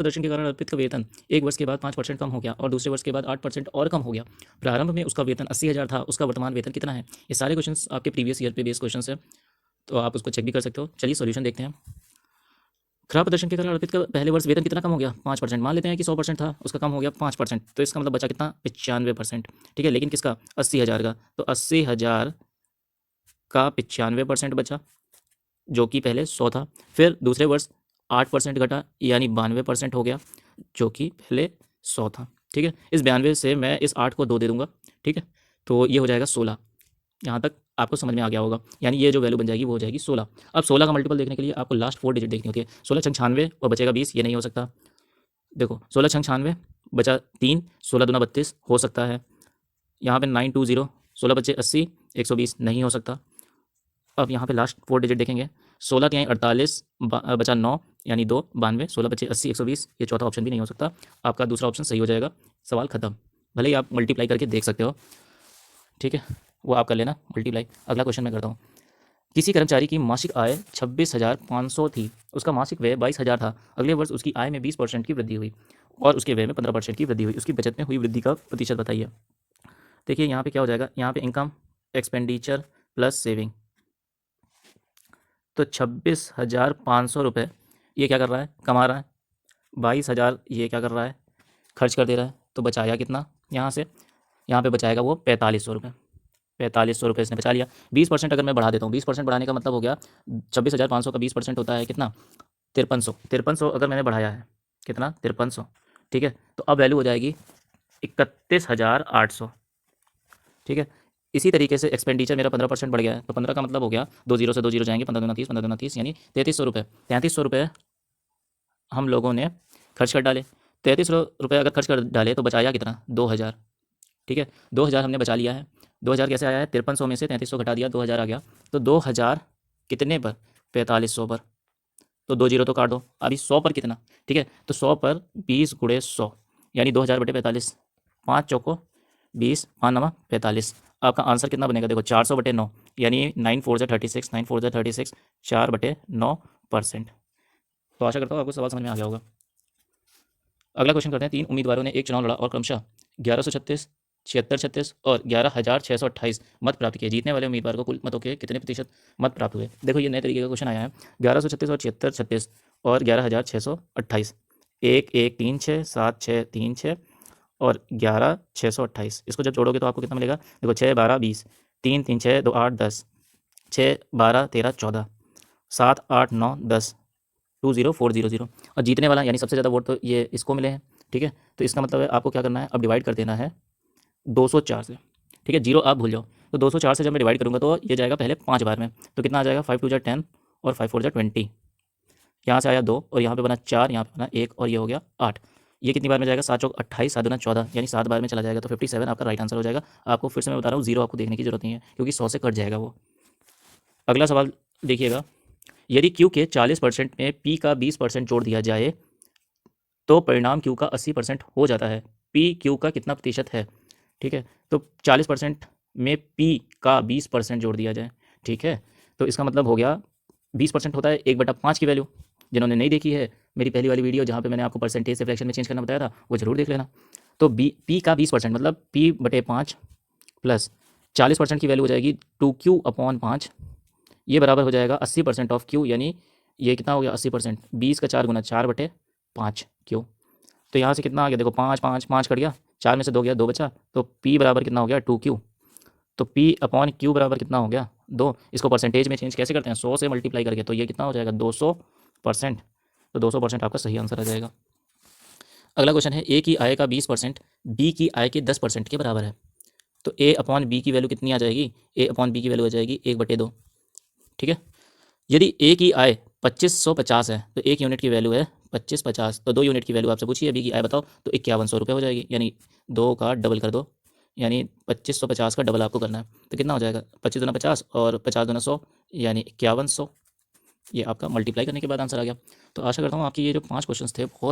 प्रदर्शन के कारण अर्पित का वेतन एक वर्ष के बाद 5% कम हो गया और दूसरे वर्ष के बाद 8% और कम हो गया। प्रारंभ में उसका वेतन 80,000 था, उसका वर्तमान वेतन कितना है? ये सारे क्वेश्चंस आपके प्रीवियस ईयर पे बेस्ड क्वेश्चंस है, तो आप उसको चेक भी कर सकते हो। चलिए सॉल्यूशन देखते हैं। खराब प्रदर्शन के कारण अर्पित का पहले वर्ष वेतन कितना कम हो गया? 5%। मान लेते हैं कि 100% था, उसका कम हो गया 5%, तो इसका मतलब बचा कितना? 95%। ठीक है, लेकिन किसका? 80,000 का। तो 80,000 का 95% बचा, जो कि पहले 100 था। फिर दूसरे वर्ष 8% घटा, यानी 92% हो गया, जो कि पहले 100 था। ठीक है, इस 92 से मैं इस 8 को 2 दे दूंगा। ठीक है, तो ये हो जाएगा 16। यहाँ तक आपको समझ में आ गया होगा, यानी ये जो वैल्यू बन जाएगी वो हो जाएगी 16। अब 16 का मल्टीपल देखने के लिए आपको लास्ट 4 डिजिट देखनी होती है। 16 छंग 96 और बचेगा 20, ये नहीं हो सकता। देखो 16 छंग 96 बचा 3, 16 दूना 32 हो सकता है। यहाँ पे 920, 16 बचे 80, 120 नहीं हो सकता। अब यहाँ पे लास्ट 4 डिजिट देखेंगे। 16 तिहाई 48 बचा 9, यानी 2, 92, 16 बचे 80, 120, ये चौथा ऑप्शन भी नहीं हो सकता। आपका दूसरा ऑप्शन सही हो जाएगा। सवाल खत्म। भले ही आप मल्टीप्लाई करके देख सकते हो, ठीक है, वो आप कर लेना मल्टीप्लाई। अगला क्वेश्चन मैं करता हूँ। किसी कर्मचारी की मासिक आय 26,500 थी, उसका मासिक व्यय 22,000 था। अगले वर्ष उसकी आय में 20% की वृद्धि हुई और उसके व्यय में 15% की वृद्धि हुई। उसकी बचत में हुई वृद्धि का प्रतिशत बताइए। देखिए यहाँ पे क्या हो जाएगा, यहाँ पे इनकम, एक्सपेंडिचर प्लस सेविंग। तो 26,500 रुपये ये क्या कर रहा है? कमा रहा है। 22,000 ये क्या कर रहा है? खर्च कर दे रहा है। तो बचाया कितना यहाँ से? यहाँ पे बचाएगा वो 4500 रुपये। 4500 रुपये इसने बचा लिया। 20% अगर मैं बढ़ा देता हूँ, 20% बढ़ाने का मतलब हो गया 26,500 का 20% होता है कितना? 5300। 5300 अगर मैंने बढ़ाया है, कितना? 5300। ठीक है, तो अब वैल्यू हो जाएगी 31,800। ठीक है, इसी तरीके से एक्सपेंडिचर मेरा 15% बढ़ गया है, तो 15 का मतलब हो गया 2 जीरो से 2 जीरो जाएंगे, 15 दूना 30, 15 दूना 30, यानी 3300 रुपये। 3300 रुपये हम लोगों ने खर्च कर डाले। 3300 रुपये अगर खर्च कर डाले तो बचाया कितना? 2000। ठीक है, 2000 हमने बचा लिया है। 2000 कैसे आया है? 5300 में से 3300 घटा दिया, 2000 आ गया। तो 2000 कितने पर? 4500 पर। तो 2 जीरो तो काट दो। अभी 100 पर कितना? ठीक है, तो 100 पर 20 गुणे 100, यानी 2000 बटे 45। 5 चौको 20, 5 नमा 45। आपका आंसर कितना बनेगा? देखो 400 बटे 9, यानी 9 4 36, 9 4 36, 4 बटे 9%। तो आशा करता हूँ आपको सवाल समझ में आ गया होगा। अगला क्वेश्चन करते हैं। 3 उम्मीदवारों ने एक चुनाव लड़ा और क्रमशः 1136, 7636 और 11,628 मत प्राप्त किए। जीतने वाले उम्मीदवार को कुल मतों के कितने प्रतिशत मत प्राप्त हुए? देखो ये नए तरीके का क्वेश्चन आया है। 1136 और 7636 और 11,628, 1 1 3 6 7 6 3 6 और 11,628, इसको जब जोड़ोगे तो आपको कितना मिलेगा? देखो 6 12 20, 3 3 6 2 8 10, 6 12 13 14, 7 8 9 10, 20400। और जीतने वाला यानी सबसे ज़्यादा वोट तो ये इसको मिले हैं। ठीक है, तो इसका मतलब है आपको क्या करना है? अब डिवाइड कर देना है 204 से। ठीक है, जीरो आप भूल जाओ। तो 204 से जब मैं डिवाइड करूँगा तो ये जाएगा पहले 5 बार में, तो कितना आ जाएगा? 5 2 जा 10 और 5 4 जा 20। यहाँ से आया 2 और यहाँ पे बना 4, यहाँ पे बना 1 और ये हो गया 8। ये कितनी बार में जाएगा? 7 चौक 28, 7 दूना 14, यानी 7 बार में चला जाएगा। तो 57 आपका राइट आंसर हो जाएगा। आपको फिर से मैं बता रहा हूँ, जीरो आपको देखने की जरूरत नहीं है, क्योंकि 100 से कट जाएगा वो। अगला सवाल देखिएगा। यदि Q के 40% में P का 20% जोड़ दिया जाए तो परिणाम Q का 80% हो जाता है। P Q का कितना प्रतिशत है? ठीक है, तो 40% में P का 20% जोड़ दिया जाए। ठीक है, तो इसका मतलब हो गया 20% होता है 1/5 की वैल्यू। जिन्होंने नहीं देखी है मेरी पहली वाली वीडियो जहाँ पे मैंने आपको परसेंटेज से फ्रैक्शन में चेंज करना बताया था, वो जरूर देख लेना। तो P का 20% मतलब P/5 प्लस 40% की वैल्यू हो जाएगी 2Q/5, ये बराबर हो जाएगा 80% ऑफ Q, यानी ये कितना हो गया? 80%। 20 का 4 गुना 4/5 Q। तो यहाँ से कितना आ गया? देखो 5 5 5 कट गया, 4 में से 2 गया, 2 बचा, तो P बराबर कितना हो गया? 2Q। तो P/Q बराबर कितना हो गया? 2। इसको परसेंटेज में चेंज कैसे करते हैं? 100 से मल्टीप्लाई करके, तो ये कितना हो जाएगा? 200%। तो 200% आपका सही आंसर आ जाएगा। अगला क्वेश्चन है। ए की आय का 20% बी की आय के 10% के बराबर है, तो A/B की वैल्यू कितनी आ जाएगी? A/B की वैल्यू आ जाएगी 1/2। ठीक है, यदि ए की आय 2550 है तो 1 यूनिट की वैल्यू है 2550, तो 2 यूनिट की वैल्यू आपसे पूछी है बी की आय बताओ, तो 5100 रुपये हो जाएगी, यानी 2 का डबल कर दो, यानी 2550 का डबल आपको करना है। तो कितना हो जाएगा? 25 दूना 50 और 50 दूना 100, यानी 5100। ये आपका मल्टीप्लाई करने के बाद आंसर आ गया। तो आशा करता हूँ आपकी ये जो 5 क्वेश्चन थे बहुत